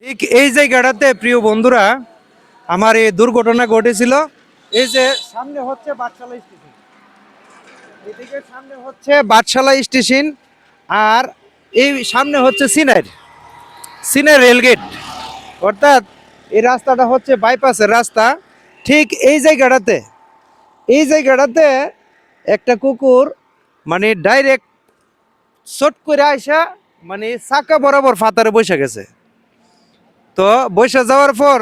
ঠিক এই জায়গাটাতে প্রিয় বন্ধুরা আমার এই দুর্ঘটনা ঘটেছিল। এই যে সামনে হচ্ছে বাদশালা স্টেশন, এদিকে সামনে হচ্ছে বাদশালা স্টেশন, আর এই সামনে হচ্ছে সিনাই রেলগেট। অর্থাৎ এই রাস্তাটা হচ্ছে বাইপাসের রাস্তা। ঠিক এই জায়গাটাতে একটা কুকুর মানে ডাইরেক্ট শট করে আইসা মানে চাকা বরাবর ফাতারে বসে গেছে। তো বৈশা যাওয়ার পর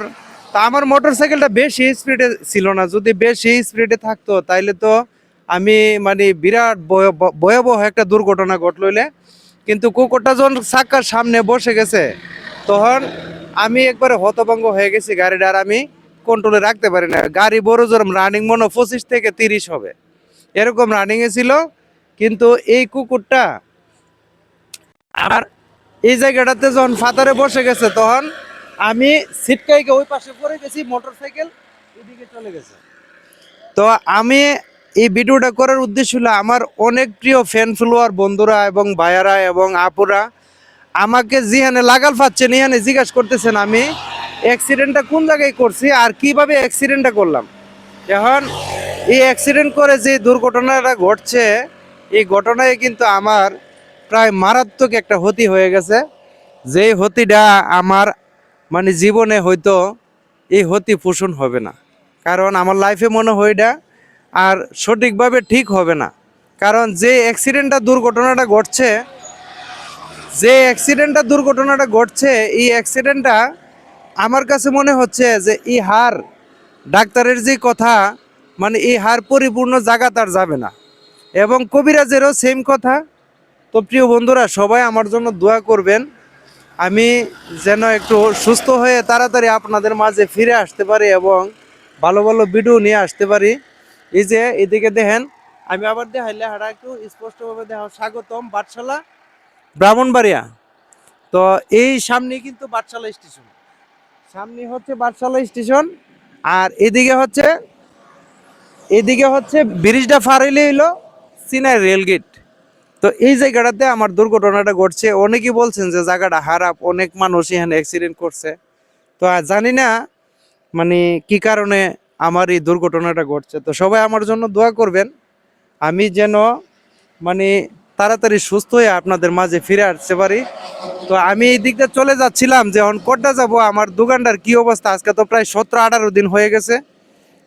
তা আমার মোটর সাইকেলটা বেশি স্পিডে ছিল না, যদি বেশি স্পিডে থাকতো তাইলে তো আমি মানে বিরাট ভয়াবহ একটা দুর্ঘটনা ঘটলইলে। কিন্তু কুকুরটা যখন চাকার সামনে বসে গেছে তখন আমি একবারে হতভঙ্গ হয়ে গেছি, গাড়িটা আর আমি কন্ট্রোলে রাখতে পারি না। গাড়ি বড় জোর রানিং মনে 25 থেকে 30 হবে এরকম রানিংয়ে ছিল। কিন্তু এই কুকুরটা আর এই জায়গাটাতে যখন ফাতারে বসে গেছে তখন আমি সিটকাইকে ওই পাশে পড়ে গেছি, মোটর সাইকেল এদিকে চলে গেছে। তো আমি এই ভিডিওটা করার উদ্দেশ্য হলো আমার অনেক প্রিয় ফ্যান ফলোয়ার বন্ধুরা এবং ভাইয়ারা এবং আপুরা আমাকে যেখানে লাগাল পাচ্ছেন এখানে জিজ্ঞাসা করতেছেন আমি অ্যাক্সিডেন্টটা কোন জায়গায় করছি আর কিভাবে অ্যাক্সিডেন্টটা করলাম। এখন এই অ্যাক্সিডেন্ট করে যে দুর্ঘটনাটা ঘটছে এই ঘটনায় কিন্তু আমার প্রায় মারাত্মক একটা ক্ষতি হয়ে গেছে। যে ক্ষতিটা আমার মানে জীবনে হয়তো এই ক্ষতি পোষণ হবে না, কারণ আমার লাইফে মনে হয় এটা আর সঠিকভাবে ঠিক হবে না। কারণ যে দুর্ঘটনাটা ঘটছে এই অ্যাক্সিডেন্টটা আমার কাছে মনে হচ্ছে যে এই হার ডাক্তারের যে কথা মানে এই হার পরিপূর্ণ জায়গা তার যাবে না, এবং কবিরাজেরও সেম কথা। তো প্রিয় বন্ধুরা সবাই আমার জন্য দোয়া করবেন, আমি যেন একটু সুস্থ হয়ে তাড়াতাড়ি আপনাদের মাঝে ফিরে আসতে পারি এবং ভালো ভালো ভিডিও নিয়ে আসতে পারি। এই যে এদিকে দেখেন, আমি আবার দেখাইলে হারা একটু স্পষ্টভাবে দেখা, স্বাগতম বাদশালা ব্রাহ্মণবাড়িয়া। তো এই সামনে কিন্তু বাদশালা স্টেশন, আর এদিকে হচ্ছে ব্রিজটা পার হইলে হইলো সিনাই রেলগেট। তো এই জায়গাটাতে আমার দুর্ঘটনাটা ঘটছে। অনেকেই বলছেন যে জায়গাটা খারাপ, অনেক মানুষ এখানে অ্যাক্সিডেন্ট করছে। তো আর জানি না মানে কি কারণে আমার এই দুর্ঘটনাটা ঘটছে। তো সবাই আমার জন্য দোয়া করবেন, আমি যেন মানে তাড়াতাড়ি সুস্থ হয়ে আপনাদের মাঝে ফিরে আসতে পারি। তো আমি এই দিকটা চলে যাচ্ছিলাম যে এখন কোটটা যাব, আমার দোকানটার কি অবস্থা। আজকে তো প্রায় 17-18 দিন হয়ে গেছে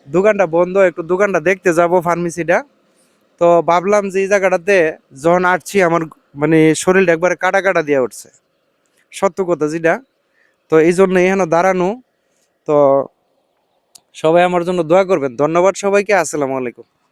দোকানটা বন্ধ, একটু দোকানটা দেখতে যাব ফার্মেসিটা। তো ভাবলাম যে এই জায়গাটাতে যখন আসছি আমার মানে শরীরটা একবারে কাটা কাটা দিয়ে উঠছে, সত্য কথা যেটা। তো এই জন্য এখানে দাঁড়ানো। তো সবাই আমার জন্য দোয়া করবেন। ধন্যবাদ সবাইকে। আসসালামু আলাইকুম।